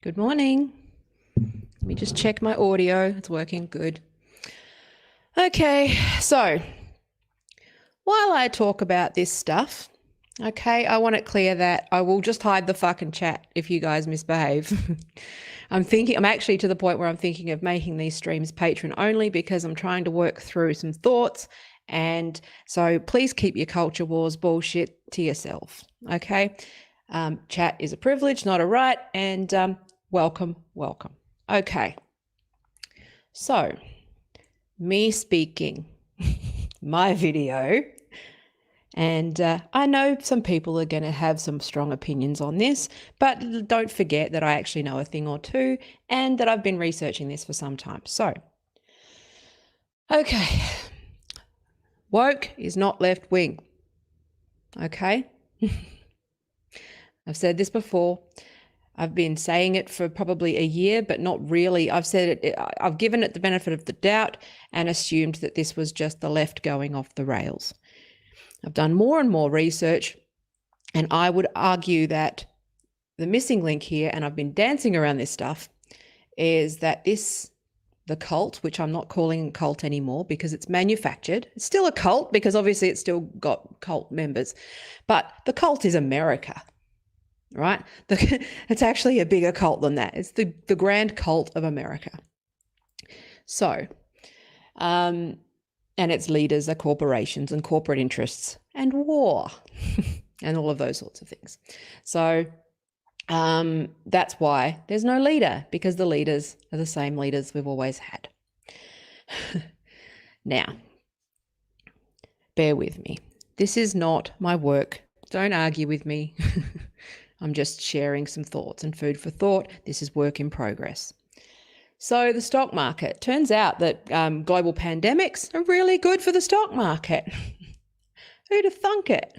Good morning. Let me just check my audio. It's working good. Okay, so while I talk about this stuff, I want it clear that I will just hide the fucking chat if you guys misbehave. I'm actually to the point where I'm thinking of making these streams patron only because I'm trying to work through some thoughts. And so please keep your culture wars bullshit to yourself. Okay. Chat is a privilege, not a right. And welcome. Okay. So, me speaking, my video. And I know some people are going to have some strong opinions on this, but don't forget that I actually know a thing or two and that I've been researching this for some time. So, okay, woke is not left wing. Okay, I've said this before. I've been saying it for probably a year, but not really. I've said it, I've given it the benefit of the doubt and assumed that this was just the left going off the rails. I've done more and more research, and I would argue that the missing link here, and I've been dancing around this stuff, is that the cult, which I'm not calling a cult anymore because it's manufactured. It's still a cult because obviously it's still got cult members, but the cult is America, right? It's actually a bigger cult than that. It's the grand cult of America. So, and its leaders are corporations and corporate interests and war and all of those sorts of things. So that's why there's no leader, because the leaders are the same leaders we've always had. Now, bear with me. This is not my work. Don't argue with me. I'm just sharing some thoughts and food for thought. This is work in progress. So the stock market. Turns out that global pandemics are really good for the stock market. Who'd have thunk it?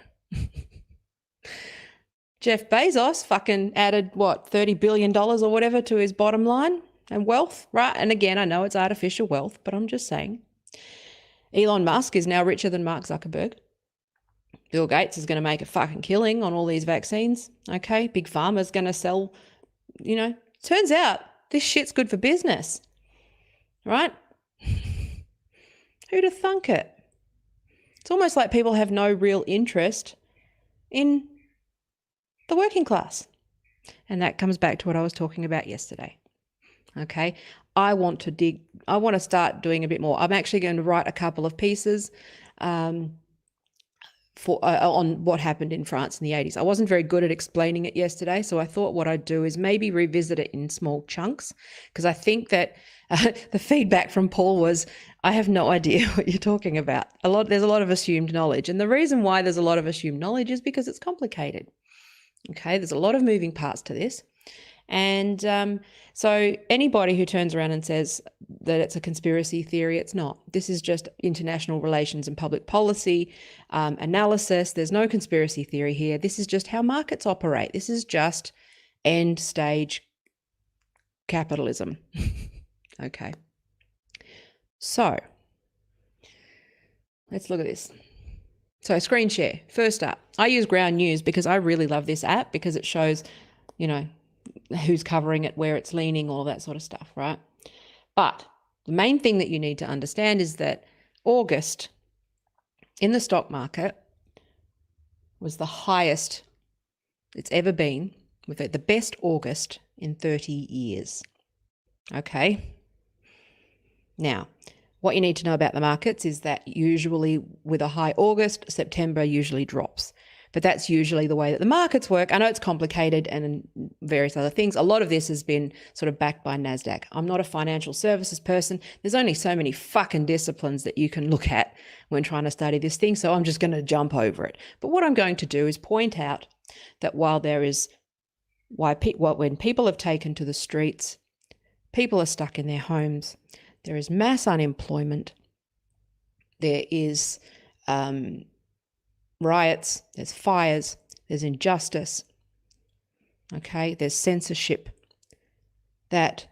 Jeff Bezos fucking added, $30 billion or whatever to his bottom line and wealth, right? And again, I know it's artificial wealth, but I'm just saying. Elon Musk is now richer than Mark Zuckerberg. Bill Gates is going to make a fucking killing on all these vaccines. Okay, Big Pharma's going to sell, turns out this shit's good for business, right? Who'd have thunk it? It's almost like people have no real interest in the working class. And that comes back to what I was talking about yesterday. Okay, I want to start doing a bit more. I'm actually going to write a couple of pieces on what happened in France in the 80s. I wasn't very good at explaining it yesterday, so I thought what I'd do is maybe revisit it in small chunks, because I think that the feedback from Paul was, I have no idea what you're talking about. There's a lot of assumed knowledge, and the reason why there's a lot of assumed knowledge is because it's complicated. Okay, there's a lot of moving parts to this. And so anybody who turns around and says that it's a conspiracy theory, it's not. This is just international relations and public policy analysis. There's no conspiracy theory here. This is just how markets operate. This is just end stage capitalism. Okay. So let's look at this. So screen share. First up, I use Ground News because I really love this app because it shows, who's covering it, where it's leaning, all that sort of stuff, right? But the main thing that you need to understand is that August in the stock market was the highest it's ever been. We've had the best August in 30 years. Okay. Now, what you need to know about the markets is that usually with a high August, September usually drops. But that's usually the way that the markets work. I know it's complicated and various other things. A lot of this has been sort of backed by NASDAQ. I'm not a financial services person. There's only so many fucking disciplines that you can look at when trying to study this thing, so I'm just going to jump over it. But what I'm going to do is point out that when people have taken to the streets, people are stuck in their homes, there is mass unemployment, there is riots, there's fires, there's injustice, okay, there's censorship, that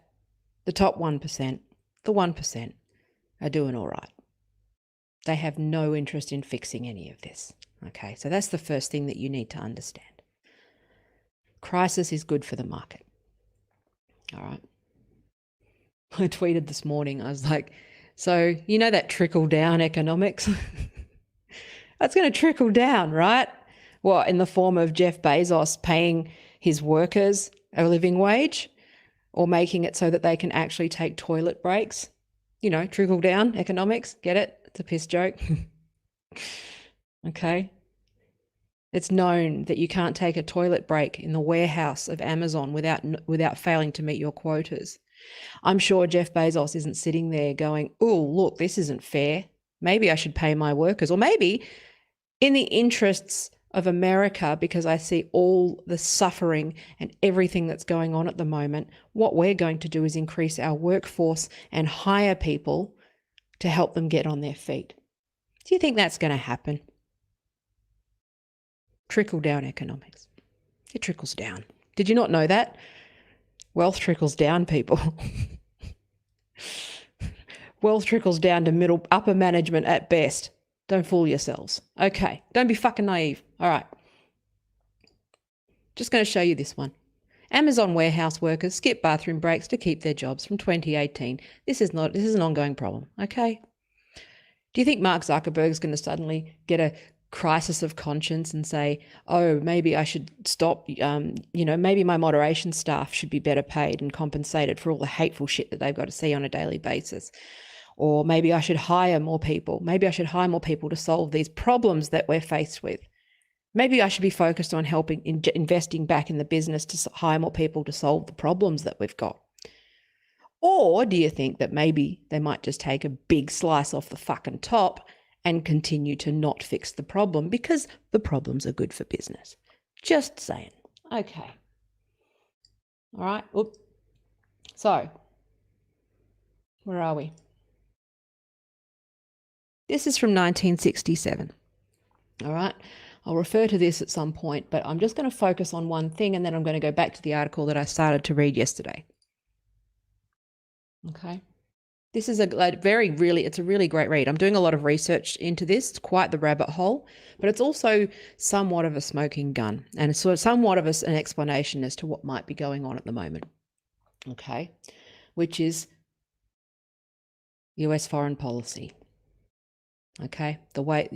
the top 1%, the 1%, are doing all right. They have no interest in fixing any of this, okay? So that's the first thing that you need to understand. Crisis is good for the market. All right. I tweeted this morning. I was like, so you know that trickle down economics? That's going to trickle down, right? What, in the form of Jeff Bezos paying his workers a living wage or making it so that they can actually take toilet breaks? You know, trickle down economics. Get it? It's a piss joke. Okay. It's known that you can't take a toilet break in the warehouse of Amazon without failing to meet your quotas. I'm sure Jeff Bezos isn't sitting there going, oh, look, this isn't fair. Maybe I should pay my workers. Or maybe in the interests of America, because I see all the suffering and everything that's going on at the moment, what we're going to do is increase our workforce and hire people to help them get on their feet. Do you think that's going to happen? Trickle down economics. It trickles down. Did you not know that? Wealth trickles down, people. Wealth trickles down to upper management at best. Don't fool yourselves. Okay, don't be fucking naive. All right. Just going to show you this one. Amazon warehouse workers skip bathroom breaks to keep their jobs from 2018. This is an ongoing problem, okay? Do you think Mark Zuckerberg's going to suddenly get a crisis of conscience and say, oh, maybe I should stop, maybe my moderation staff should be better paid and compensated for all the hateful shit that they've got to see on a daily basis? Or maybe I should hire more people. Maybe I should hire more people to solve these problems that we're faced with. Maybe I should be focused on investing back in the business to hire more people to solve the problems that we've got. Or do you think that maybe they might just take a big slice off the fucking top and continue to not fix the problem because the problems are good for business? Just saying. Okay. All right. Oop. So, where are we? This is from 1967. All right. I'll refer to this at some point, but I'm just going to focus on one thing and then I'm going to go back to the article that I started to read yesterday. Okay. This is it's a really great read. I'm doing a lot of research into this. It's quite the rabbit hole, but it's also somewhat of a smoking gun and it's sort of somewhat of an explanation as to what might be going on at the moment. Okay. Which is US foreign policy. Okay, the way,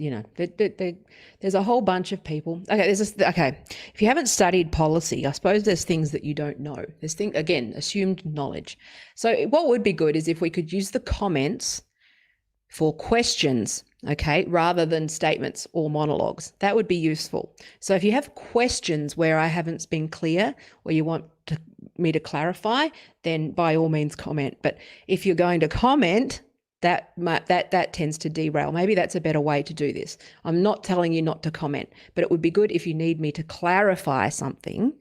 there's a whole bunch of people. Okay, if you haven't studied policy, I suppose there's things that you don't know. There's assumed knowledge. So what would be good is if we could use the comments for questions, okay, rather than statements or monologues. That would be useful. So if you have questions where I haven't been clear or you want me to clarify, then by all means comment. But if you're going to comment, that tends to derail. Maybe that's a better way to do this. I'm not telling you not to comment, but it would be good if you need me to clarify something,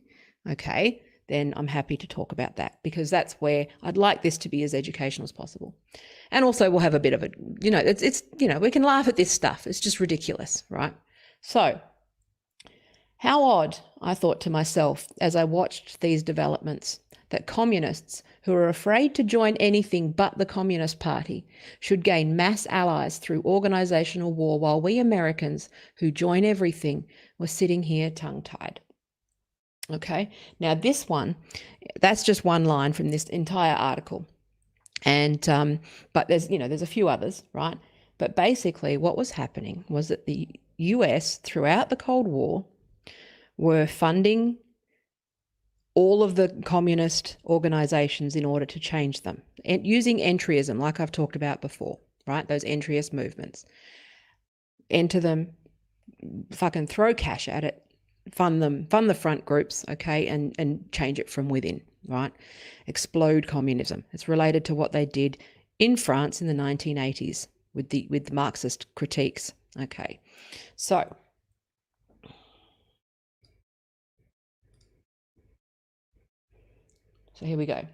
okay, then I'm happy to talk about that because that's where I'd like this to be as educational as possible. And also we'll have a bit of we can laugh at this stuff. It's just ridiculous, right? So how odd, I thought to myself as I watched these developments, that communists who are afraid to join anything but the Communist Party should gain mass allies through organizational war while we Americans who join everything were sitting here tongue-tied. Okay, now this one, that's just one line from this entire article. And but there's a few others, right? But basically what was happening was that the US throughout the Cold War were funding all of the communist organizations in order to change them, and using entryism, like I've talked about before, right? Those entryist movements. Enter them, fucking throw cash at it, fund the front groups, okay, and change it from within, right? Explode communism. It's related to what they did in France in the 1980s with the Marxist critiques, okay? So here we go.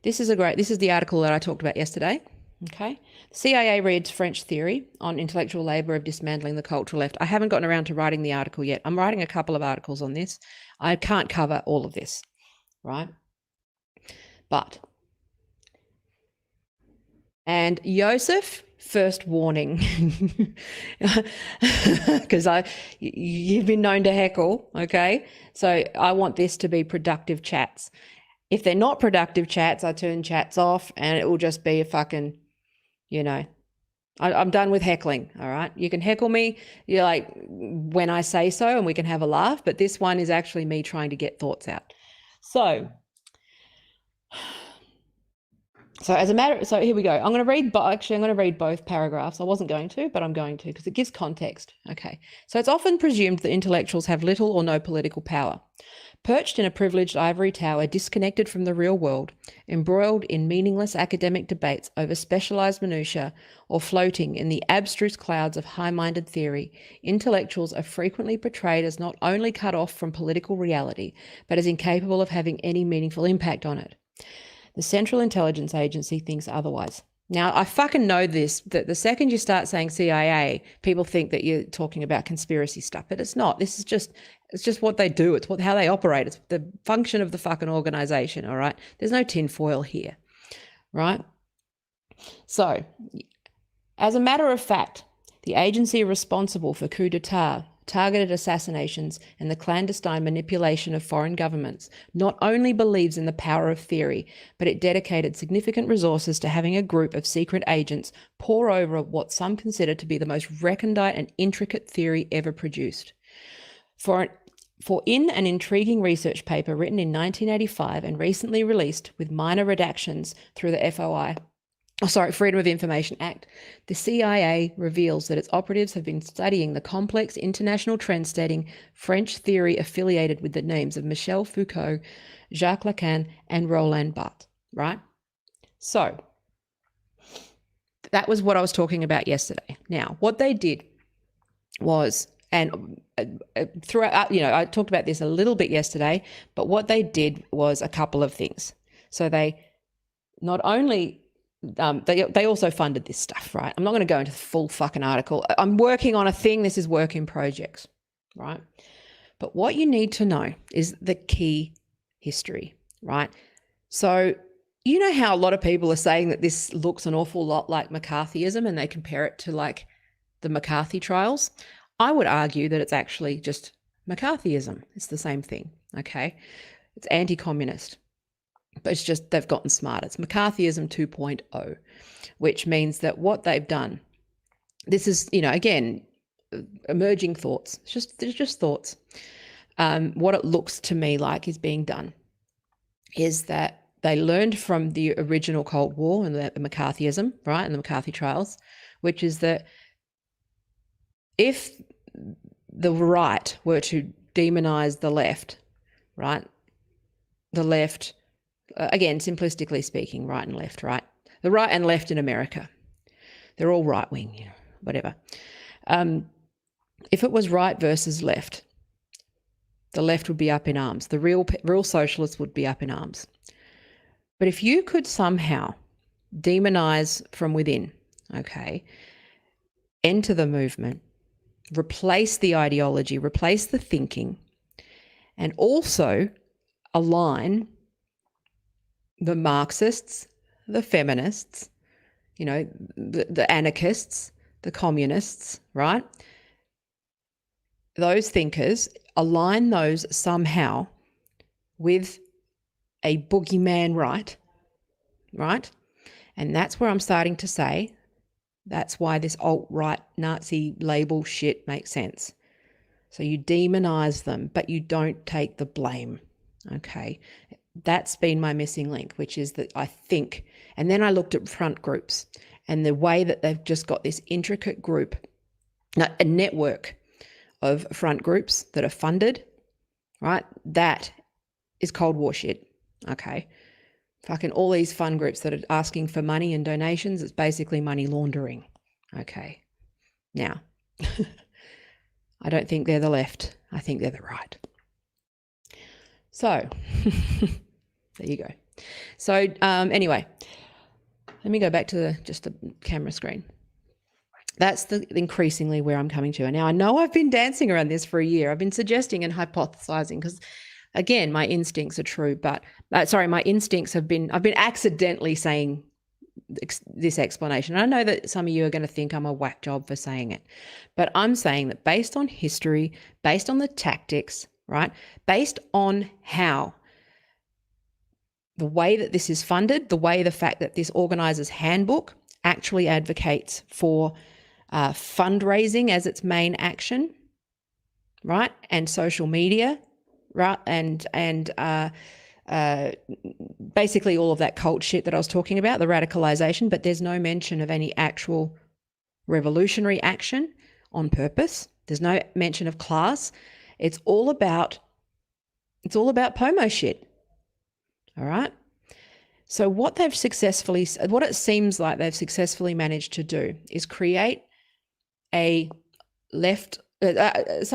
This is the article that I talked about yesterday. Okay. CIA reads French theory on intellectual labor of dismantling the cultural left. I haven't gotten around to writing the article yet. I'm writing a couple of articles on this. I can't cover all of this, right? And Joseph, first warning, because you've been known to heckle, okay? So I want this to be productive chats. If they're not productive chats, I turn chats off and it will just be a fucking, you know, I'm done with heckling. All right. You can heckle me. You're like when I say so and we can have a laugh. But this one is actually me trying to get thoughts out. So here we go. I'm going to read, but actually I'm going to read both paragraphs. I wasn't going to, but I'm going to because it gives context. Okay. So it's often presumed that intellectuals have little or no political power. Perched in a privileged ivory tower, disconnected from the real world, embroiled in meaningless academic debates over specialised minutiae, or floating in the abstruse clouds of high-minded theory, intellectuals are frequently portrayed as not only cut off from political reality, but as incapable of having any meaningful impact on it. The Central Intelligence Agency thinks otherwise. Now, I fucking know this, that the second you start saying CIA, people think that you're talking about conspiracy stuff, but it's not. This is just, it's just what they do. It's how they operate. It's the function of the fucking organization, all right? There's no tinfoil here, right? So, as a matter of fact, the agency responsible for coup d'etat, targeted assassinations, and the clandestine manipulation of foreign governments not only believes in the power of theory, but it dedicated significant resources to having a group of secret agents pore over what some consider to be the most recondite and intricate theory ever produced. For in an intriguing research paper written in 1985 and recently released with minor redactions through the Freedom of Information Act, the CIA reveals that its operatives have been studying the complex international trend-setting French theory affiliated with the names of Michel Foucault, Jacques Lacan, and Roland Barthes, right? So that was what I was talking about yesterday. Now, what they did was, and throughout, I talked about this a little bit yesterday, but what they did was a couple of things. So they not only they also funded this stuff, right? I'm not going to go into the full fucking article. I'm working on a thing. This is work in projects, right? But what you need to know is the key history, right? So you know how a lot of people are saying that this looks an awful lot like McCarthyism and they compare it to like the McCarthy trials? I would argue that it's actually just McCarthyism. It's the same thing, okay? It's anti-communist. But it's just they've gotten smarter. It's McCarthyism 2.0, which means that what they've done, this is, again, emerging thoughts. It's just thoughts. What it looks to me like is being done is that they learned from the original Cold War and the McCarthyism, right, and the McCarthy trials, which is that if the right were to demonize the left, right, the left, again, simplistically speaking, right and left, right? The right and left in America, they're all right-wing, whatever. If it was right versus left, the left would be up in arms. The real socialists would be up in arms. But if you could somehow demonize from within, okay, enter the movement, replace the ideology, replace the thinking, and also align the Marxists, the feminists, the anarchists, the communists, right? Those thinkers, align those somehow with a boogeyman right? And that's where I'm starting to say that's why this alt-right Nazi label shit makes sense. So you demonize them, but you don't take the blame, okay? That's been my missing link, which is that I think, and then I looked at front groups and the way that they've just got this intricate group, a network of front groups that are funded, right? That is Cold War shit, okay? Fucking all these fund groups that are asking for money and donations, it's basically money laundering, okay? Now, I don't think they're the left. I think they're the right. So there you go. So anyway, let me go back to just the camera screen. That's increasingly where I'm coming to. And now I know I've been dancing around this for a year. I've been suggesting and hypothesizing because, again, my instincts are true. But my instincts I've been accidentally saying this explanation. And I know that some of you are going to think I'm a whack job for saying it, but I'm saying that based on history, based on the tactics, right, based on how the way that this is funded, the fact that this organizer's handbook actually advocates for fundraising as its main action, right? And social media, right? And basically all of that cult shit that I was talking about, the radicalization, but there's no mention of any actual revolutionary action on purpose. There's no mention of class. It's all about POMO shit. All right. So what it seems like they've successfully managed to do is create a left, I'm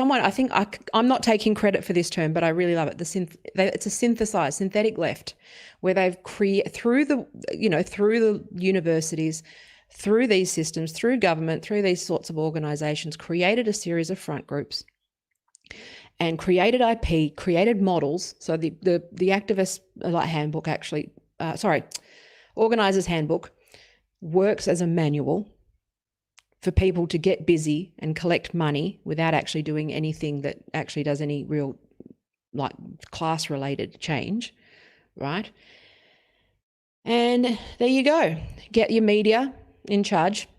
not taking credit for this term, but I really love it. It's a synthesized synthetic left, where they've through the universities, through these systems, through government, through these sorts of organizations, created a series of front groups and created IP, created models. So the activist handbook actually, organizer's handbook works as a manual for people to get busy and collect money without actually doing anything that actually does any real class related change, right? And there you go. Get your media in charge,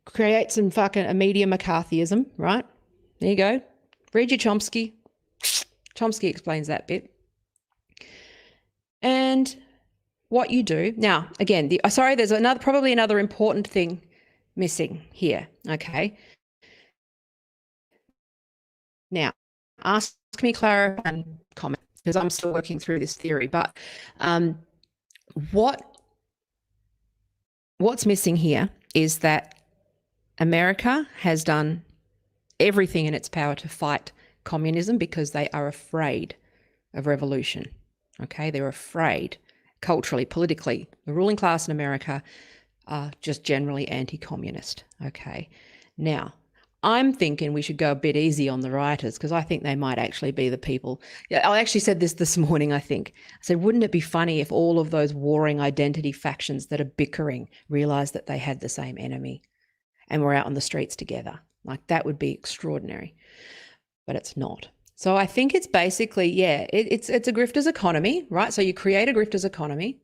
create some a media McCarthyism, right? There you go. Read your Chomsky. Chomsky explains that bit. And what you do now, again, there's probably another important thing missing here. Okay. Now, ask me, clarify, and comment, because I'm still working through this theory. But what's missing here is that America has done everything in its power to fight communism because they are afraid of revolution. Okay, they're afraid culturally, politically. The ruling class in America are just generally anti-communist. Okay, now I'm thinking we should go a bit easy on the rioters, because I think they might actually be the people. Yeah, I actually said this morning, I think. I said, wouldn't it be funny if all of those warring identity factions that are bickering realised that they had the same enemy and were out on the streets together? Like, that would be extraordinary. But it's not. So I think it's basically, it's a grifter's economy, right? So you create a grifter's economy.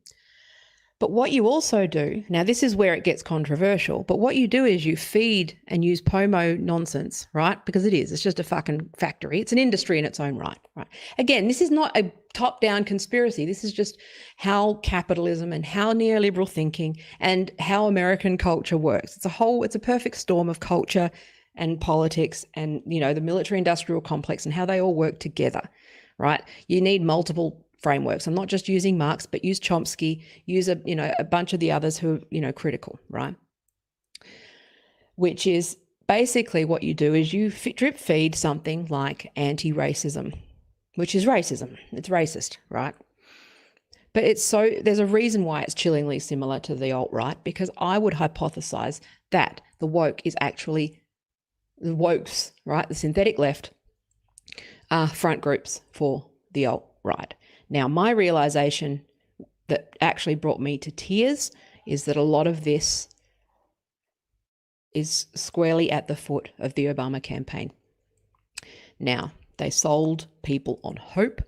But what you also do, now this is where it gets controversial, but what you do is you feed and use POMO nonsense, right? Because it's just a fucking factory. It's an industry in its own right? Again, this is not a top-down conspiracy. This is just how capitalism and how neoliberal thinking and how American culture works. It's a perfect storm of culture and politics and, the military-industrial complex and how they all work together, right? You need multiple frameworks. I'm not just using Marx, but use Chomsky, use a bunch of the others who are, critical, right? Which is basically what you do is you drip feed something like anti-racism, which is racism. It's racist, right? But there's a reason why it's chillingly similar to the alt-right, because I would hypothesize that the woke is actually the wokes, right? The synthetic left are front groups for the alt-right. Now, my realization that actually brought me to tears is that a lot of this is squarely at the foot of the Obama campaign. Now, they sold people on hope,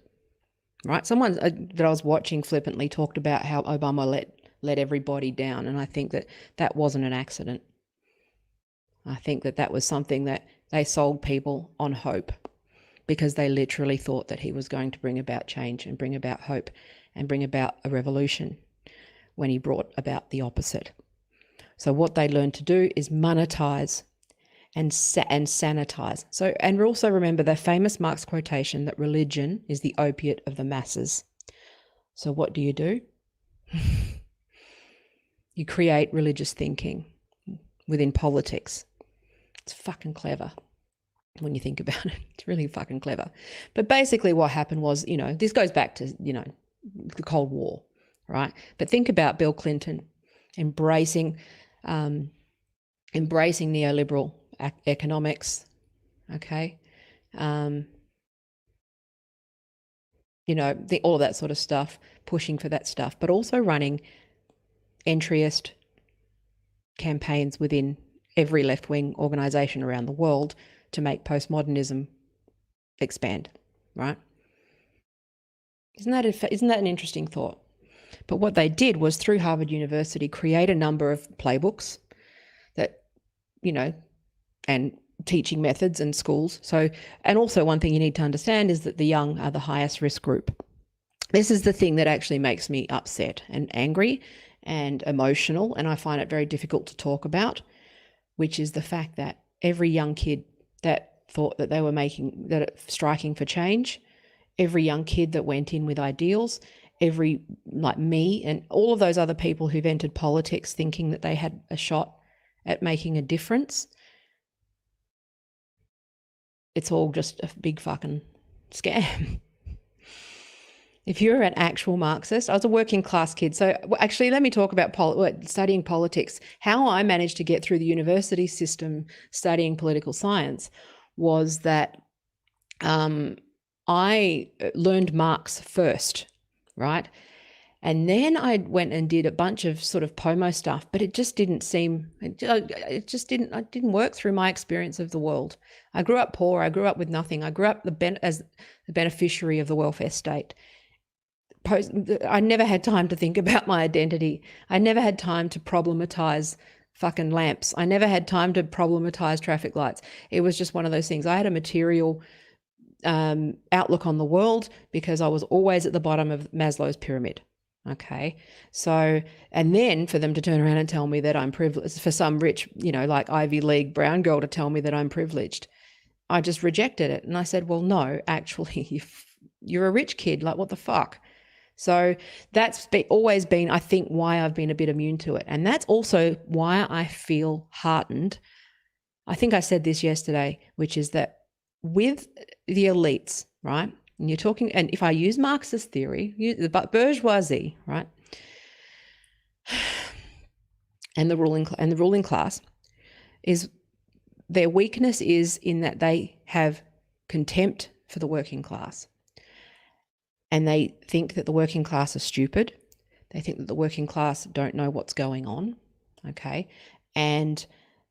right? Someone that I was watching flippantly talked about how Obama let everybody down, and I think that wasn't an accident. I think that was something that they sold people on hope, because they literally thought that he was going to bring about change and bring about hope and bring about a revolution, when he brought about the opposite. So what they learned to do is monetize and sanitize. So, and also remember the famous Marx quotation that religion is the opiate of the masses. So what do? You create religious thinking within politics. It's fucking clever when you think about it. It's really fucking clever. But basically what happened was, this goes back to, the Cold War, right? But think about Bill Clinton embracing neoliberal economics, okay? All of that sort of stuff, pushing for that stuff, but also running entryist campaigns within every left-wing organisation around the world to make postmodernism expand, right? Isn't that an interesting thought? But what they did was, through Harvard University, create a number of playbooks that, and teaching methods and schools. So, and also one thing you need to understand is that the young are the highest risk group. This is the thing that actually makes me upset and angry and emotional, and I find it very difficult to talk about, which is the fact that every young kid that thought that they were striking for change, every young kid that went in with ideals, every, like me and all of those other people who've entered politics thinking that they had a shot at making a difference, it's all just a big fucking scam. If you're an actual Marxist, I was a working class kid. So actually, let me talk about studying politics. How I managed to get through the university system studying political science was that I learned Marx first, right? And then I went and did a bunch of sort of POMO stuff, but it didn't work through my experience of the world. I grew up poor. I grew up with nothing. I grew up as the beneficiary of the welfare state. I never had time to think about my identity. I never had time to problematize fucking lamps. I never had time to problematize traffic lights. It was just one of those things. I had a material outlook on the world because I was always at the bottom of Maslow's pyramid. Okay. So, and then for them to turn around and tell me that I'm privileged, for some rich, like Ivy League brown girl to tell me that I'm privileged, I just rejected it. And I said, well, no, actually, you're a rich kid. Like, what the fuck? So that's always been, I think, why I've been a bit immune to it. And that's also why I feel heartened. I think I said this yesterday, which is that with the elites, right? And you're talking, and if I use Marxist theory, the bourgeoisie, right? And the ruling class, is their weakness is in that they have contempt for the working class. And they think that the working class are stupid. They think that the working class don't know what's going on, okay? And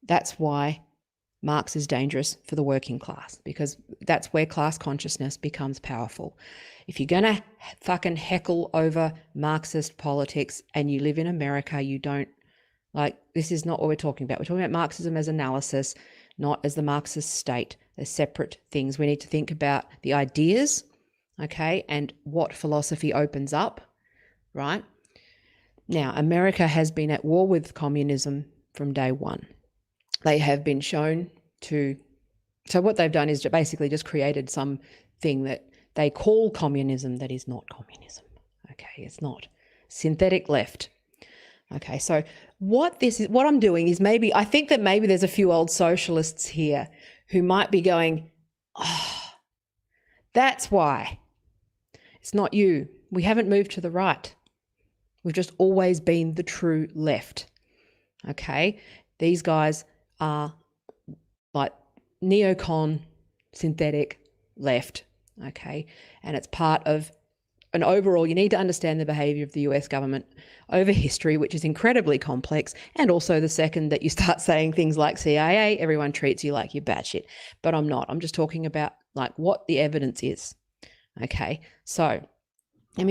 that's why Marx is dangerous for the working class, because that's where class consciousness becomes powerful. If you're going to fucking heckle over Marxist politics and you live in America, you don't, this is not what we're talking about. We're talking about Marxism as analysis, not as the Marxist state. They're separate things. We need to think about the ideas, okay, and what philosophy opens up, right? Now, America has been at war with communism from day one. They have been shown to, so what they've done is basically just created something that they call communism that is not communism, okay? It's not. Synthetic left. Okay, so what I'm doing is I think that maybe there's a few old socialists here who might be going, oh, that's why. It's not you. We haven't moved to the right. We've just always been the true left. Okay? These guys are like neocon, synthetic left. Okay? And it's part of an overall, you need to understand the behavior of the US government over history, which is incredibly complex. And also the second that you start saying things like CIA, everyone treats you like you're batshit. But I'm not. I'm just talking about what the evidence is. Okay, so what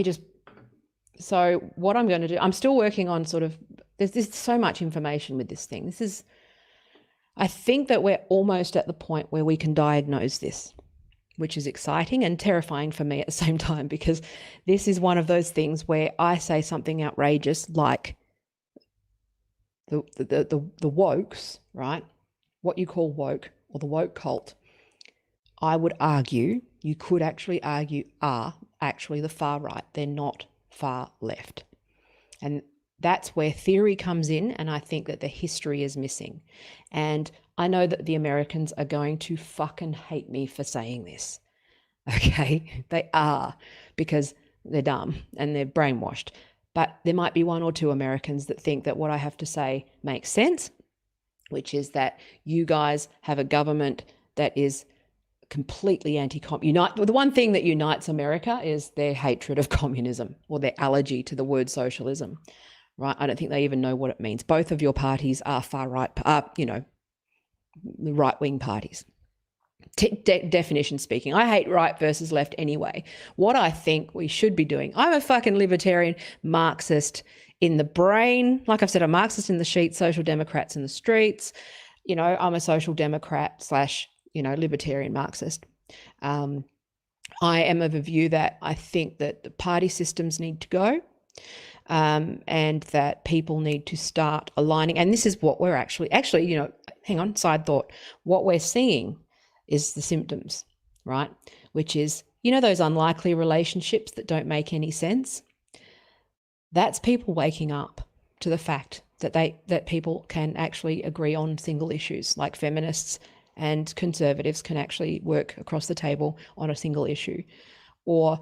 I'm going to do, I'm still working on there's so much information with this thing. I think that we're almost at the point where we can diagnose this, which is exciting and terrifying for me at the same time, because this is one of those things where I say something outrageous like the wokes, right? What you call woke, or the woke cult, I would argue, you could actually argue, are actually the far right. They're not far left. And that's where theory comes in, and I think that the history is missing. And I know that the Americans are going to fucking hate me for saying this. Okay? They are, because they're dumb and they're brainwashed. But there might be one or two Americans that think that what I have to say makes sense, which is that you guys have a government that is completely the one thing that unites America is their hatred of communism, or their allergy to the word socialism, right? I don't think they even know what it means. Both of your parties are far right, right-wing parties. Definition speaking. I hate right versus left anyway. What I think we should be doing, I'm a fucking libertarian Marxist in the brain. Like I've said, a Marxist in the sheets, social democrats in the streets. I'm a social democrat slash, libertarian Marxist. I am of a view that I think that the party systems need to go. And that people need to start aligning. And this is what we're actually, hang on, side thought. What we're seeing is the symptoms, right? Which is, those unlikely relationships that don't make any sense. That's people waking up to the fact that people can actually agree on single issues, like feminists and conservatives can actually work across the table on a single issue. Or,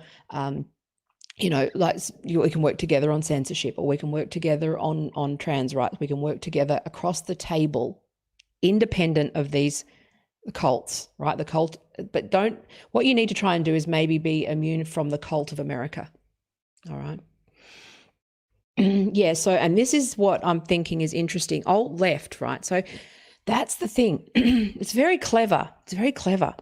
we can work together on censorship, or we can work together on trans rights. We can work together across the table, independent of these cults, right? The cult, but what you need to try and do is maybe be immune from the cult of America. All right. Yeah. So, and this is what I'm thinking is interesting. Alt left, right? So that's the thing. It's very clever. It's very clever.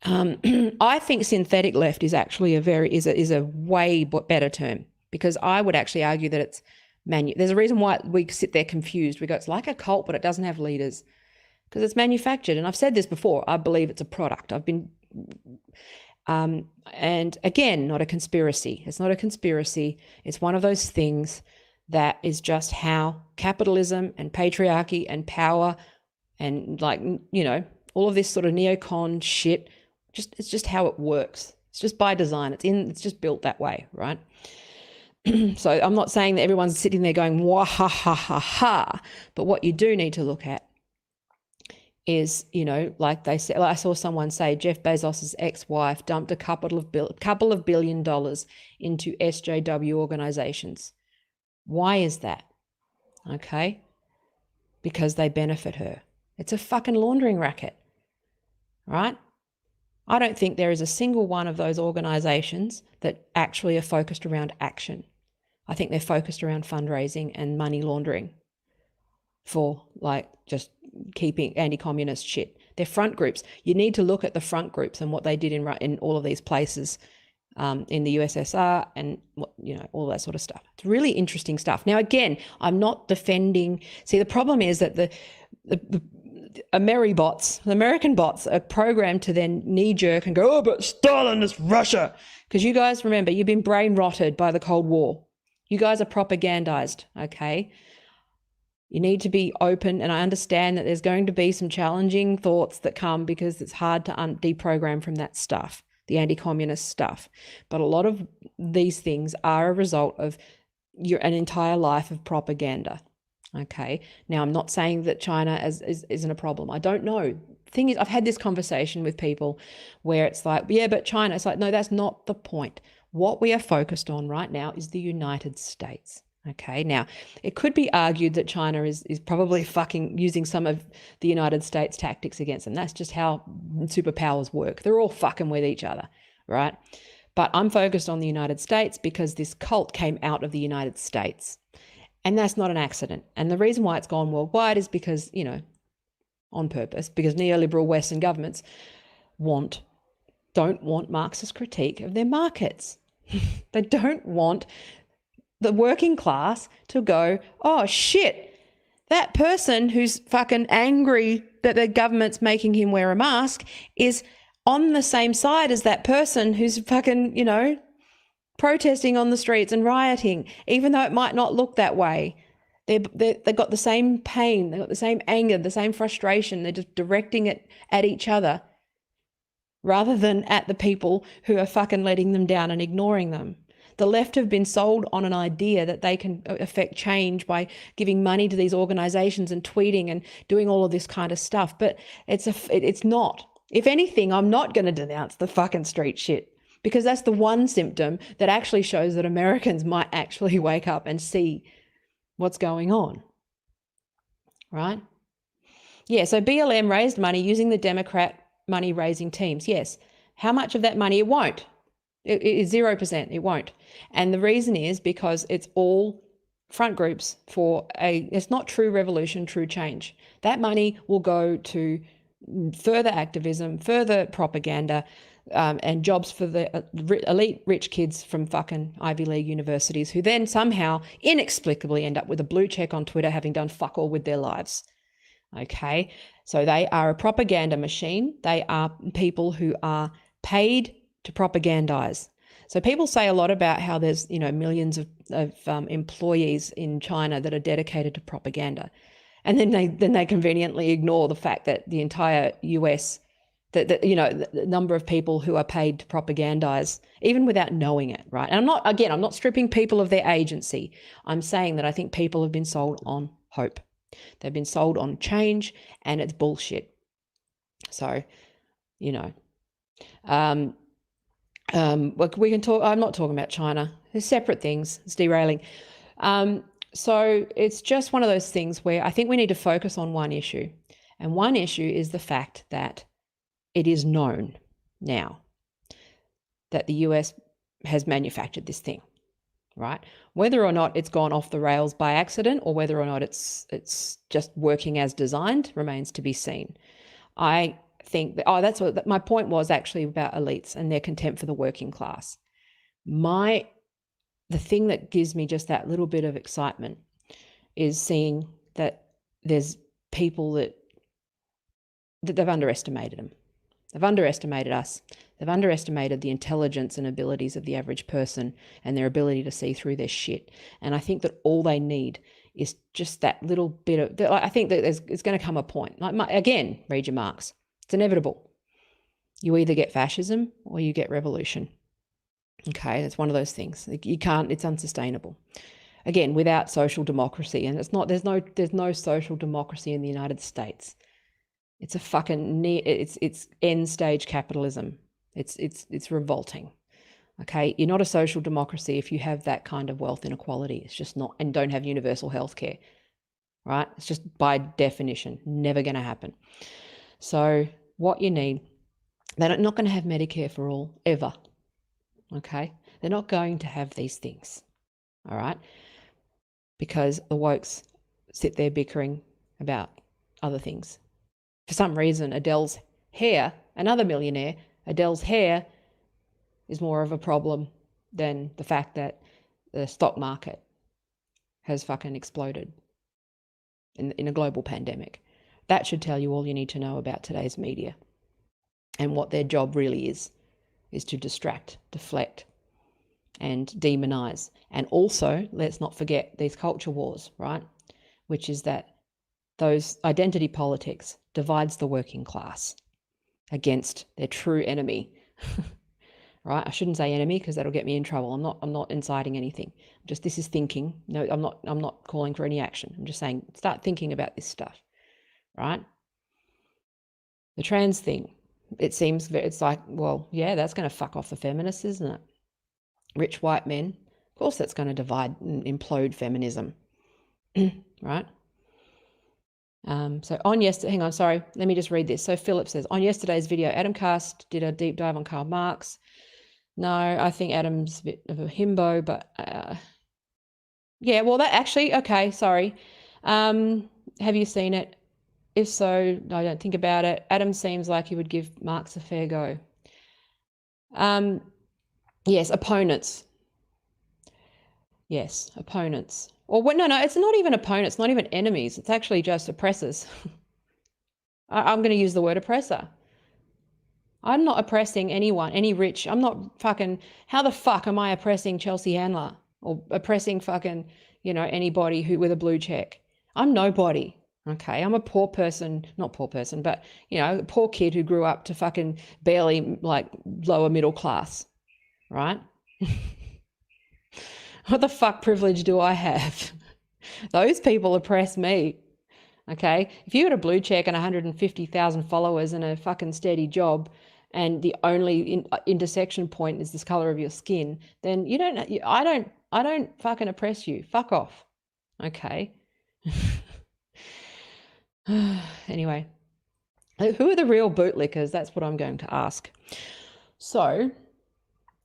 I think synthetic left is actually is a way better term, because I would actually argue that it's there's a reason why we sit there confused. We go, it's like a cult, but it doesn't have leaders, because it's manufactured. And I've said this before, I believe it's a product. And again, not a conspiracy. It's not a conspiracy. It's one of those things that is just how capitalism and patriarchy and power and all of this sort of neocon shit, it's just how it works. It's just by design. It's just built that way, right? So I'm not saying that everyone's sitting there going, wah, ha, ha, ha, ha. But what you do need to look at is, like they said, I saw someone say Jeff Bezos's ex-wife dumped a couple of $1 billion into SJW organizations. Why is that? Okay. Because they benefit her. It's a fucking laundering racket, right? I don't think there is a single one of those organizations that actually are focused around action. I think they're focused around fundraising and money laundering for just keeping anti-communist shit. They're front groups. You need to look at the front groups and what they did in all of these places, in the USSR and all that sort of stuff. It's really interesting stuff. Now, again, I'm not defending. See, the problem is that the American bots are programmed to then knee-jerk and go, oh, but Stalin is Russia. Because you guys, remember, you've been brain-rotted by the Cold War. You guys are propagandized, okay? You need to be open, and I understand that there's going to be some challenging thoughts that come because it's hard to deprogram from that stuff, the anti-communist stuff. But a lot of these things are a result of an entire life of propaganda. Okay. Now, I'm not saying that China isn't a problem. I don't know. The thing is, I've had this conversation with people where it's like, yeah, but China. It's like, no, that's not the point. What we are focused on right now is the United States. Okay. Now, it could be argued that China is probably fucking using some of the United States tactics against them. That's just how superpowers work. They're all fucking with each other, right? But I'm focused on the United States because this cult came out of the United States. And that's not an accident. And the reason why it's gone worldwide is because, on purpose, because neoliberal Western governments don't want Marxist critique of their markets. They don't want the working class to go, oh, shit, that person who's fucking angry that the government's making him wear a mask is on the same side as that person who's fucking, protesting on the streets and rioting, even though it might not look that way. They've got the same pain, they've got the same anger, the same frustration. They're just directing it at each other rather than at the people who are fucking letting them down and ignoring them. The left have been sold on an idea that they can affect change by giving money to these organizations and tweeting and doing all of this kind of stuff. But it's not. If anything, I'm not going to denounce the fucking street shit, because that's the one symptom that actually shows that Americans might actually wake up and see what's going on, right? Yeah, so BLM raised money using the Democrat money-raising teams. Yes. How much of that money? It won't. It is 0%. It won't. And the reason is because it's all front groups it's not true revolution, true change. That money will go to further activism, further propaganda, and jobs for the elite rich kids from fucking Ivy League universities who then somehow inexplicably end up with a blue check on Twitter having done fuck all with their lives. Okay, so they are a propaganda machine. They are people who are paid to propagandize. So people say a lot about how there's millions of employees in China that are dedicated to propaganda, and then they conveniently ignore the fact that the entire US, that the number of people who are paid to propagandize, even without knowing it, right? And I'm not stripping people of their agency. I'm saying that I think people have been sold on hope. They've been sold on change, and it's bullshit. So, we can talk. I'm not talking about China. They're separate things. It's derailing. So it's just one of those things where I think we need to focus on one issue. And one issue is the fact that it is known now that the US has manufactured this thing, right? Whether or not it's gone off the rails by accident or whether or not it's just working as designed remains to be seen. I think that, that's what my point was actually about elites and their contempt for the working class. The thing that gives me just that little bit of excitement is seeing that there's people that they've underestimated them. They've underestimated us. They've underestimated the intelligence and abilities of the average person and their ability to see through their shit. And I think that all they need is just that little bit of, I think that it's going to come a point. Again, read your marks. It's inevitable. You either get fascism or you get revolution. Okay, it's one of those things. You can't, it's unsustainable. Again, without social democracy, and there's no social democracy in the United States. It's a fucking it's end stage capitalism. It's revolting. Okay, you're not a social democracy if you have that kind of wealth inequality. It's just not, and don't have universal health care, right? It's just by definition never going to happen. So what you need, they're not going to have Medicare for all ever. Okay, they're not going to have these things. All right, because the wokes sit there bickering about other things. For some reason, Adele's hair, another millionaire, Adele's hair is more of a problem than the fact that the stock market has fucking exploded in a global pandemic. That should tell you all you need to know about today's media and what their job really is to distract, deflect, and demonize. And also, let's not forget these culture wars, right? Which is that those identity politics divides the working class against their true enemy. Right? I shouldn't say enemy because that'll get me in trouble. I'm not inciting anything. Just this is thinking. No, I'm not calling for any action. I'm just saying start thinking about this stuff. Right? The trans thing. It's like, well, yeah, that's going to fuck off the feminists, isn't it? Rich white men. Of course that's going to divide and implode feminism. Right? So on yesterday, hang on, sorry, let me just read this. So Philip says, on yesterday's video, Adam Cast did a deep dive on Karl Marx. No, I think Adam's a bit of a himbo, but yeah, well, that actually, okay, sorry. Have you seen it? If so, no, don't think about it. Adam seems like he would give Marx a fair go. Yes, opponents. Yes, opponents. Or no, it's not even opponents, not even enemies. It's actually just oppressors. I'm going to use the word oppressor. I'm not oppressing anyone, any rich. I'm not fucking, how the fuck am I oppressing Chelsea Handler or oppressing fucking, anybody who with a blue check? I'm nobody. Okay. I'm a poor person, not poor person, but, a poor kid who grew up to fucking barely like lower middle class. Right? What the fuck privilege do I have? Those people oppress me. Okay? If you got a blue check and 150,000 followers and a fucking steady job and the only intersection point is this color of your skin, then I don't fucking oppress you. Fuck off. Okay? Anyway, who are the real bootlickers? That's what I'm going to ask. So,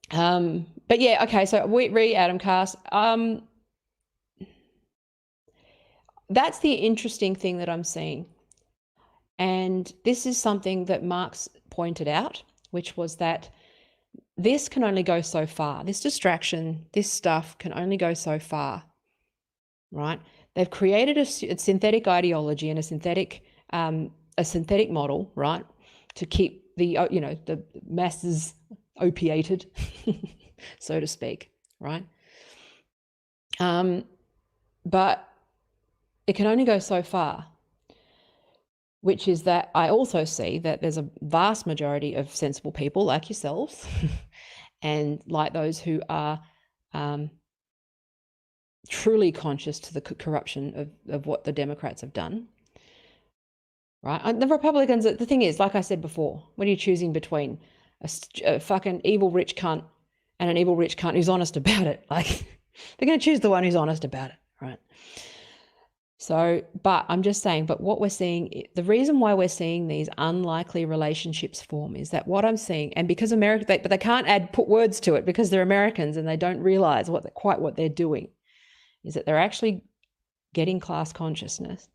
but yeah, okay, so we read Adam Cast. That's the interesting thing that I'm seeing. And this is something that Marx pointed out, which was that this can only go so far. This distraction, this stuff can only go so far, right? They've created a synthetic ideology and a synthetic model, right, to keep the masses opiated, so to speak, right? But it can only go so far, which is that I also see that there's a vast majority of sensible people like yourselves and like those who are truly conscious to the corruption of what the Democrats have done, right? And the Republicans, the thing is, like I said before, what are you choosing between? A fucking evil rich cunt and an evil rich cunt who's honest about it. Like, they're going to choose the one who's honest about it, right? So, but I'm just saying, but what we're seeing, the reason why we're seeing these unlikely relationships form is that what I'm seeing, and because America, but they can't put words to it because they're Americans and they don't realize quite what they're doing, is that they're actually getting class consciousness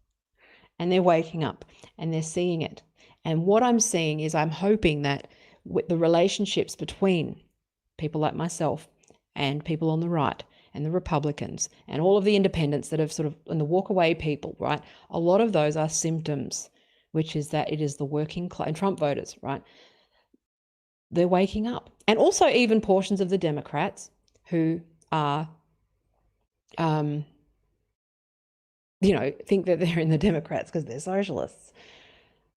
and they're waking up and they're seeing it. And what I'm seeing is I'm hoping that with the relationships between people like myself and people on the right and the Republicans and all of the independents that have sort of, and the walk-away people, right? A lot of those are symptoms, which is that it is the working class and Trump voters, right? They're waking up. And also even portions of the Democrats who are, think that they're in the Democrats because they're socialists,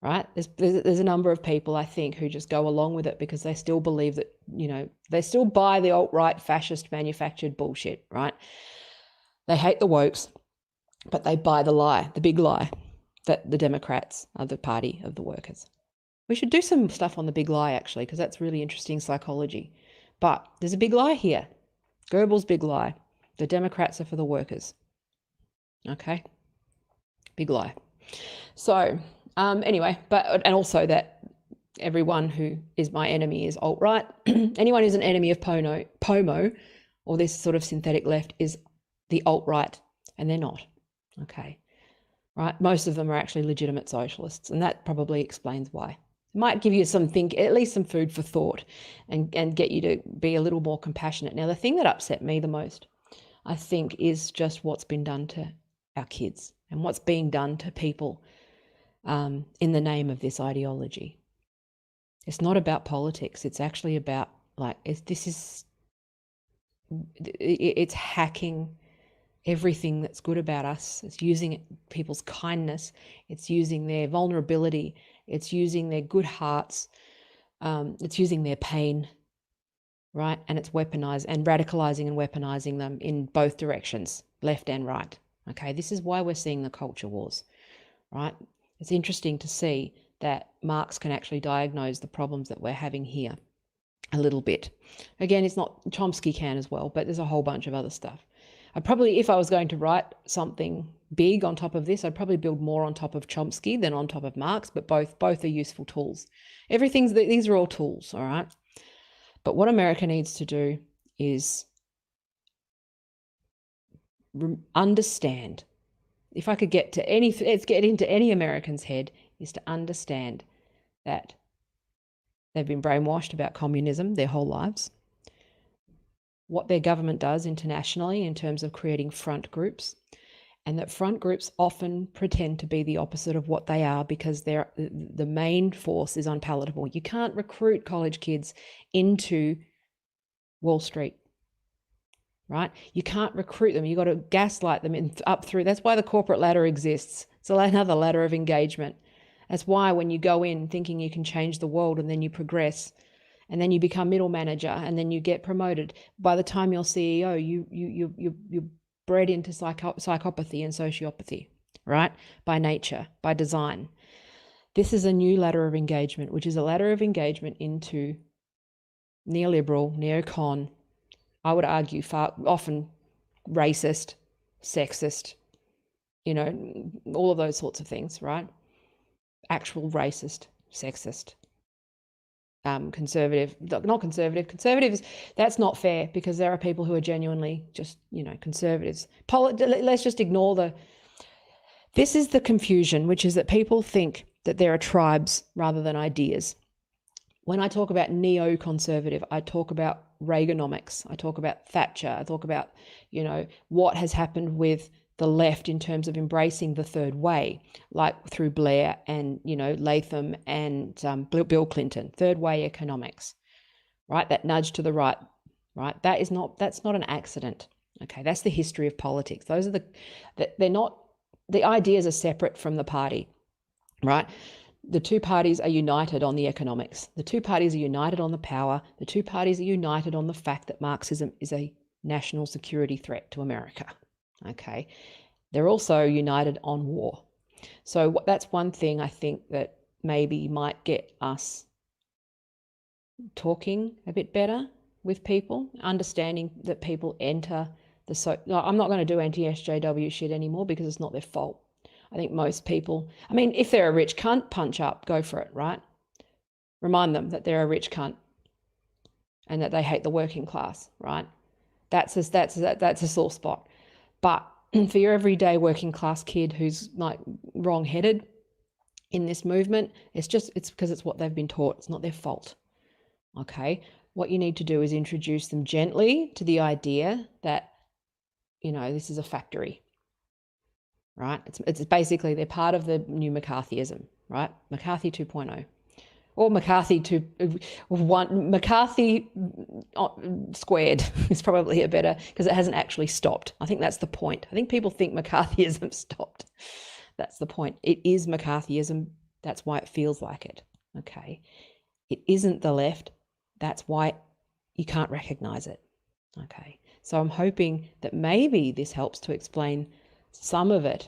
right? There's a number of people, I think, who just go along with it because they still believe that, they still buy the alt-right fascist manufactured bullshit, right? They hate the wokes, but they buy the lie, the big lie, that the Democrats are the party of the workers. We should do some stuff on the big lie, actually, because that's really interesting psychology. But there's a big lie here. Goebbels' big lie. The Democrats are for the workers. Okay? Big lie. So, anyway, and also that everyone who is my enemy is alt-right. Anyone who's an enemy of POMO, or this sort of synthetic left, is the alt-right, and they're not. Okay, right? Most of them are actually legitimate socialists, and that probably explains why. It might give you at least some food for thought, and get you to be a little more compassionate. Now, the thing that upset me the most, I think, is just what's been done to our kids and what's being done to people in the name of this ideology. It's not about politics. It's actually about, it's hacking everything that's good about us. It's using people's kindness. It's using their vulnerability. It's using their good hearts. It's using their pain, right? And it's weaponized and radicalizing and weaponizing them in both directions, left and right. Okay, this is why we're seeing the culture wars, right? It's interesting to see that Marx can actually diagnose the problems that we're having here a little bit. Again, it's not, Chomsky can as well, but there's a whole bunch of other stuff. I'd probably, if I was going to write something big on top of this, I'd probably build more on top of Chomsky than on top of Marx, but both are useful tools. These are all tools, all right? But what America needs to do is understand. If I could get into any American's head, is to understand that they've been brainwashed about communism their whole lives. What their government does internationally in terms of creating front groups, and that front groups often pretend to be the opposite of what they are because the main force is unpalatable. You can't recruit college kids into Wall Street, right? You can't recruit them. You've got to gaslight them up through. That's why the corporate ladder exists. It's another ladder of engagement. That's why when you go in thinking you can change the world and then you progress and then you become middle manager and then you get promoted, by the time you're CEO, you're bred into psychopathy and sociopathy, right? By nature, by design. This is a new ladder of engagement, which is a ladder of engagement into neoliberal, neocon, I would argue far often racist, sexist, all of those sorts of things, right? Actual racist, sexist, conservative, not conservative. Conservatives, that's not fair because there are people who are genuinely just, conservatives. Let's just ignore this is the confusion, which is that people think that there are tribes rather than ideas. When I talk about neoconservative, I talk about Reaganomics. I talk about Thatcher. I talk about, what has happened with the left in terms of embracing the third way, like through Blair and, Latham and Bill Clinton, third way economics, right? That nudge to the right, right? That's not an accident. Okay, that's the history of politics. Those are they're not, the ideas are separate from the party, right? The two parties are united on the economics. The two parties are united on the power. The two parties are united on the fact that Marxism is a national security threat to America. Okay. They're also united on war. So that's one thing I think that maybe might get us talking a bit better with people, understanding that people enter I'm not going to do anti-SJW shit anymore because it's not their fault. I think most people, if they're a rich cunt, punch up, go for it, right? Remind them that they're a rich cunt and that they hate the working class, right? That's a sore spot. But for your everyday working class kid who's like wrong-headed in this movement, it's because it's what they've been taught. It's not their fault. Okay? What you need to do is introduce them gently to the idea that, this is a factory. Right? It's basically, they're part of the new McCarthyism, right? McCarthy 2.0. Or McCarthy squared is probably a better, because it hasn't actually stopped. I think that's the point. I think people think McCarthyism stopped. That's the point. It is McCarthyism. That's why it feels like it. Okay. It isn't the left. That's why you can't recognize it. Okay. So I'm hoping that maybe this helps to explain some of it.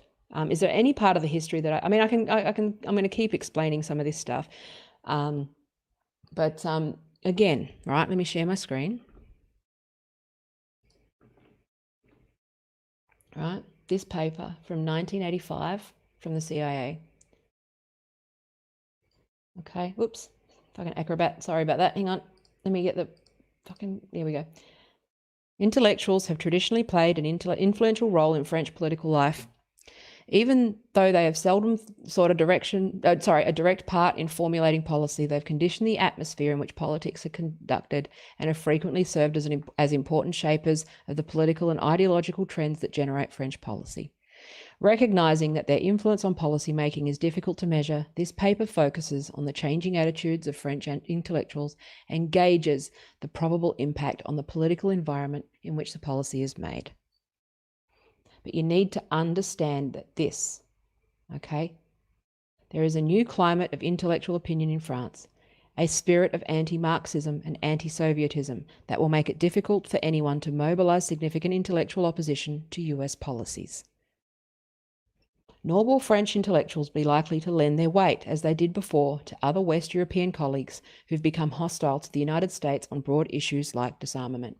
Is there any part of the history that I'm going to keep explaining some of this stuff. But again, right, let me share my screen. Right, this paper from 1985 from the CIA. Okay, whoops, fucking acrobat, sorry about that. Hang on, let me get the there we go. Intellectuals have traditionally played an influential role in French political life, even though they have seldom sought a direct part in formulating policy. They've conditioned the atmosphere in which politics are conducted and have frequently served as important shapers of the political and ideological trends that generate French policy. Recognizing that their influence on policy making is difficult to measure, this paper focuses on the changing attitudes of French intellectuals and gauges the probable impact on the political environment in which the policy is made. But you need to understand that there is a new climate of intellectual opinion in France, a spirit of anti-Marxism and anti-Sovietism that will make it difficult for anyone to mobilize significant intellectual opposition to US policies. Nor will French intellectuals be likely to lend their weight, as they did before, to other West European colleagues who've become hostile to the United States on broad issues like disarmament.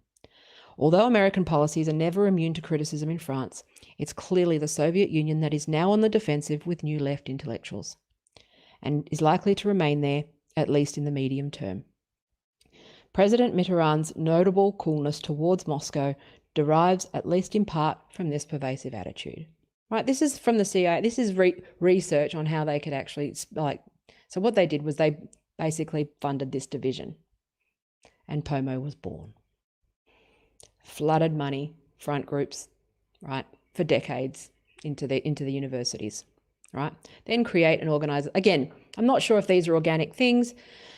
Although American policies are never immune to criticism in France, it's clearly the Soviet Union that is now on the defensive with new left intellectuals, and is likely to remain there, at least in the medium term. President Mitterrand's notable coolness towards Moscow derives, at least in part, from this pervasive attitude. Right, this is from the CIA. This is research on how they could actually, so what they did was they basically funded this division, and POMO was born. Flooded money, front groups, right, for decades into the universities, right? Then create and organize. Again, I'm not sure if these are organic things.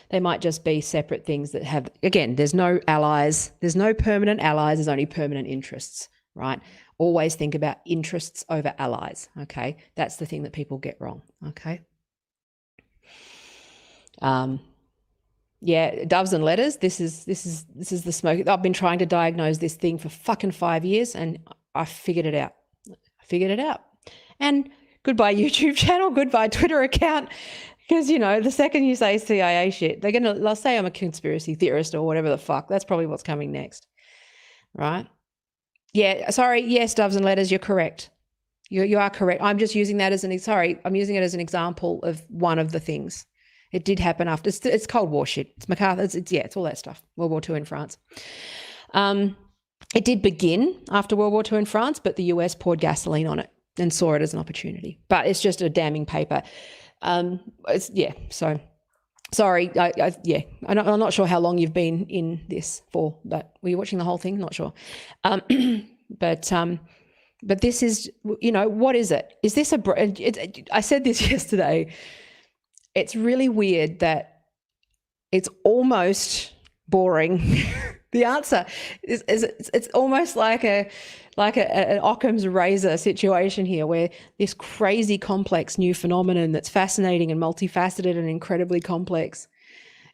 They might just be separate things that have, again, there's no allies. There's no permanent allies. There's only permanent interests, right? Always think about interests over allies, okay? That's the thing that people get wrong, okay? Yeah, doves and letters. This is the smoke. I've been trying to diagnose this thing for fucking 5 years, and I figured it out. And goodbye YouTube channel, goodbye Twitter account, because the second you say CIA shit, they'll say I'm a conspiracy theorist or whatever the fuck. That's probably what's coming next, right? Yeah, sorry. Yes, doves and letters. You're correct. You are correct. I'm just using that as I'm using it as an example of one of the things. It did happen after. It's Cold War shit. It's MacArthur. It's all that stuff. World War II in France. It did begin after World War II in France, but the US poured gasoline on it and saw it as an opportunity. But it's just a damning paper. So sorry. I'm not sure how long you've been in this for, but were you watching the whole thing? Not sure. But this is, what is it? Is this I said this yesterday. It's really weird that it's almost boring. The answer is it's almost like an Occam's razor situation here, where this crazy complex new phenomenon that's fascinating and multifaceted and incredibly complex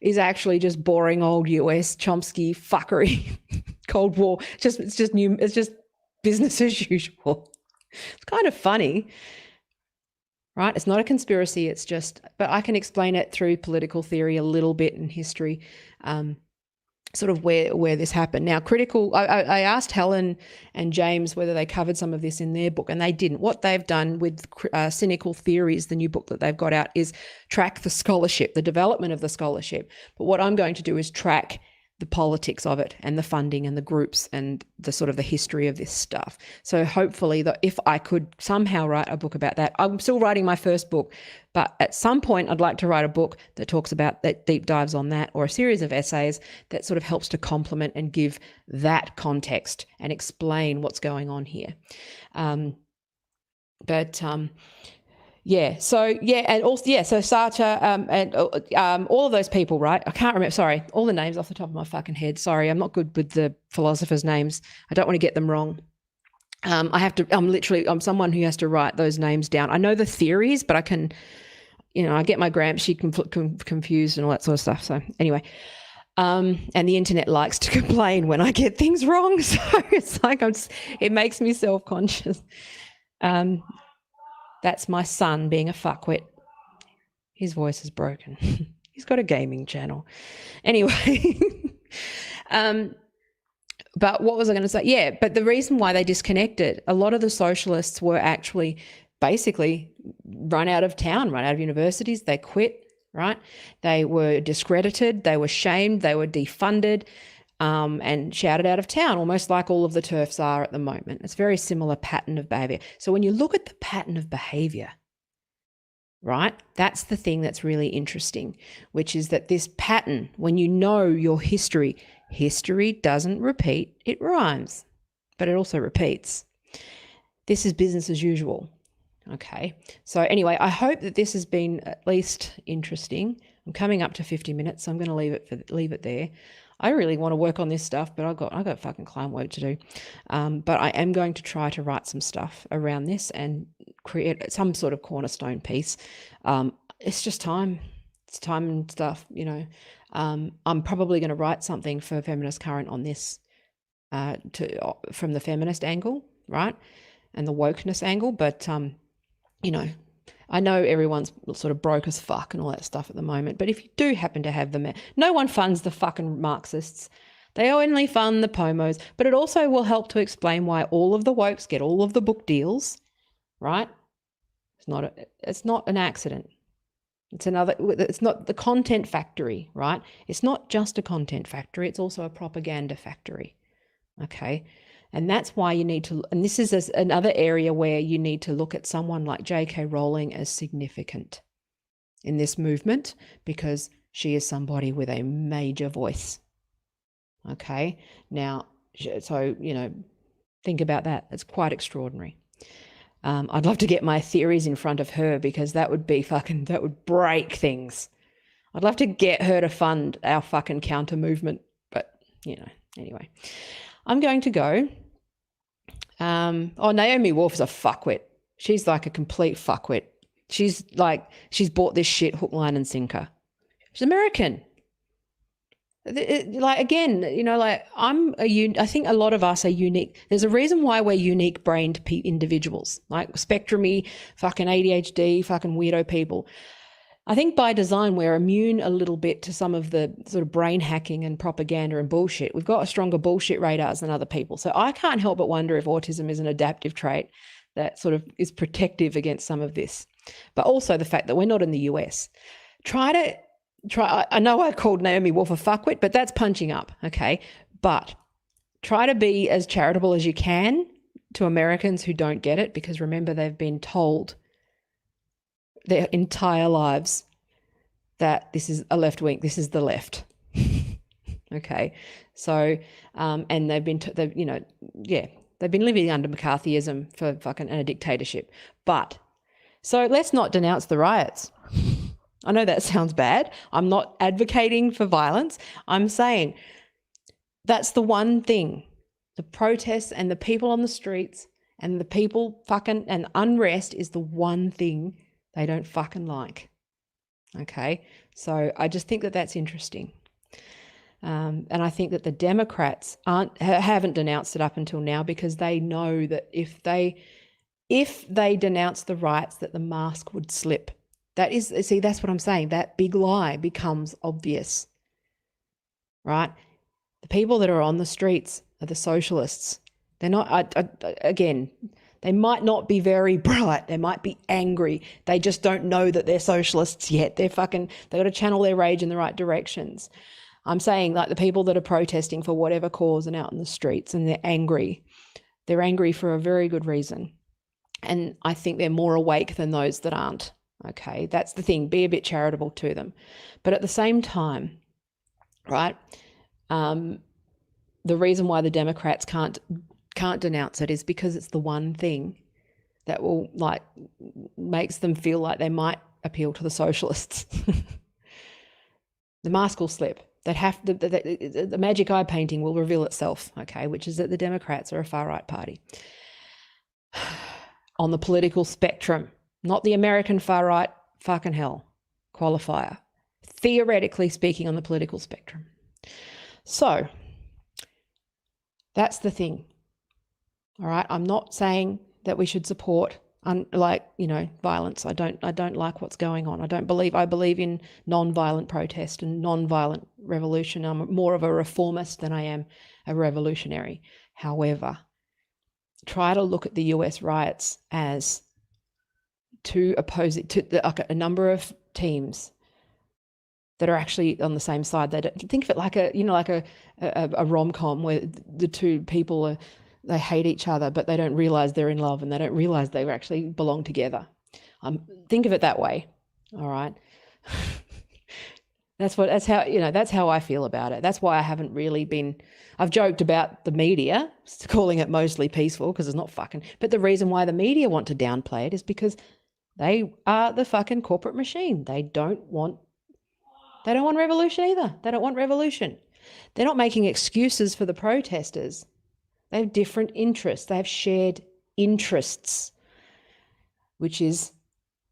is actually just boring old US Chomsky fuckery. Cold War. It's just business as usual. It's kind of funny, right? It's not a conspiracy. It's just, but I can explain it through political theory a little bit and history, sort of where this happened. Now, I asked Helen and James whether they covered some of this in their book, and they didn't. What they've done with Cynical Theories, the new book that they've got out, is track the scholarship, the development of the scholarship. But what I'm going to do is track the politics of it and the funding and the groups and the sort of the history of this stuff. So hopefully if I could somehow write a book about that. I'm still writing my first book, but at some point I'd like to write a book that talks about that, deep dives on that, or a series of essays that sort of helps to complement and give that context and explain what's going on here. And also, so Sartre and all of those people, right? I can't remember, sorry, all the names off the top of my fucking head. Sorry, I'm not good with the philosophers' names. I don't want to get them wrong. I'm someone who has to write those names down. I know the theories, but I can, I get my Gramsci confused and all that sort of stuff. So anyway, and the internet likes to complain when I get things wrong. So it's like, it makes me self-conscious. That's my son being a fuckwit. His voice is broken. He's got a gaming channel. Anyway, but what was I going to say? Yeah, but the reason why they disconnected, a lot of the socialists were actually basically run out of town, run out of universities. They quit, right? They were discredited. They were shamed. They were defunded. And shouted out of town, almost like all of the TERFs are at the moment. It's a very similar pattern of behavior. So when you look at the pattern of behavior, right, that's the thing that's really interesting, which is that this pattern, when you know your history doesn't repeat, it rhymes, but it also repeats. This is business as usual. Okay. So anyway, I hope that this has been at least interesting. I'm coming up to 50 minutes, so I'm going to leave it there. I really want to work on this stuff, but I've got fucking client work to do. But I am going to try to write some stuff around this and create some sort of cornerstone piece. It's just time. It's time and stuff, I'm probably going to write something for Feminist Current on this from the feminist angle, right? And the wokeness angle. But, I know everyone's sort of broke as fuck and all that stuff at the moment, but if you do happen to have them, no one funds the fucking Marxists. They only fund the pomos, but it also will help to explain why all of the wokes get all of the book deals, right? It's not an accident. It's not the content factory, right? It's not just a content factory. It's also a propaganda factory. Okay. And that's why you need to, and this is another area where you need to look at someone like J.K. Rowling as significant in this movement, because she is somebody with a major voice. Okay. Now, so, think about that. It's quite extraordinary. I'd love to get my theories in front of her, because that would break things. I'd love to get her to fund our fucking counter movement, but, anyway. I'm going to go. Naomi Wolf is a fuckwit. She's like a complete fuckwit. She's bought this shit hook, line, and sinker. She's American. I think a lot of us are unique. There's a reason why we're unique-brained individuals, like spectrumy, fucking ADHD, fucking weirdo people. I think by design we're immune a little bit to some of the sort of brain hacking and propaganda and bullshit. We've got a stronger bullshit radars than other people. So I can't help but wonder if autism is an adaptive trait that sort of is protective against some of this. But also the fact that we're not in the US. I know I called Naomi Wolf a fuckwit, but that's punching up, okay? But try to be as charitable as you can to Americans who don't get it, because remember, they've been told their entire lives that this is a left wing, this is the left. Okay, so and they've been they've been living under McCarthyism for fucking and a dictatorship. But so let's not denounce the riots. I know that sounds bad. I'm not advocating for violence. I'm saying that's the one thing, the protests and the people on the streets and the people fucking and unrest is the one thing they don't fucking like. Okay, so I just think that that's interesting. And I think that the Democrats haven't denounced it up until now because they know that if they denounce the riots, that the mask would slip. That's what I'm saying. That big lie becomes obvious, right? The people that are on the streets are the socialists. They're not, again, they might not be very bright. They might be angry. They just don't know that they're socialists yet. They got to channel their rage in the right directions. I'm saying like the people that are protesting for whatever cause and out in the streets and they're angry. They're angry for a very good reason. And I think they're more awake than those that aren't. Okay, that's the thing. Be a bit charitable to them. But at the same time, right, the reason why the Democrats can't denounce it is because it's the one thing that will makes them feel like they might appeal to the socialists. The mask will slip. The magic eye painting will reveal itself, okay, which is that the Democrats are a far-right party. On the political spectrum, not the American far-right, fucking hell, qualifier. Theoretically speaking, on the political spectrum. So, that's the thing, all right? I'm not saying that we should support violence. I don't like what's going on. I believe in non-violent protest and non-violent revolution. I'm more of a reformist than I am a revolutionary. However, try to look at the US riots as a number of teams that are actually on the same side. Think of it like a rom-com where the two people they hate each other, but they don't realize they're in love and they don't realize they actually belong together. Think of it that way. All right. That's how I feel about it. That's why I haven't really I've joked about the media calling it mostly peaceful because it's not fucking, but the reason why the media want to downplay it is because they are the fucking corporate machine. They don't want revolution either. They don't want revolution. They're not making excuses for the protesters. They have different interests. They have shared interests, which is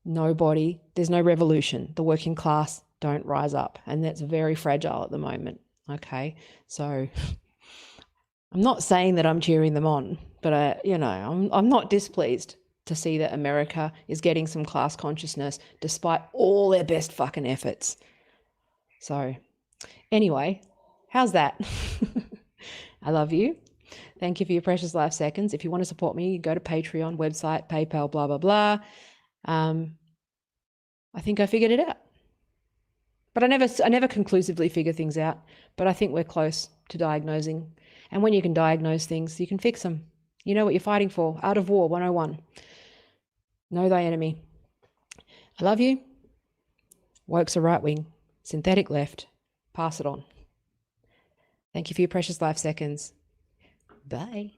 there's no revolution. The working class don't rise up. And that's very fragile at the moment. Okay. So I'm not saying that I'm cheering them on, but I'm not displeased to see that America is getting some class consciousness despite all their best fucking efforts. So anyway, how's that? I love you. Thank you for your precious life seconds. If you want to support me, go to Patreon, website, PayPal, blah, blah, blah. I think I figured it out. But I never conclusively figure things out. But I think we're close to diagnosing. And when you can diagnose things, you can fix them. You know what you're fighting for. Art of War 101. Know thy enemy. I love you. Woke's a right wing. Synthetic left. Pass it on. Thank you for your precious life seconds. Bye.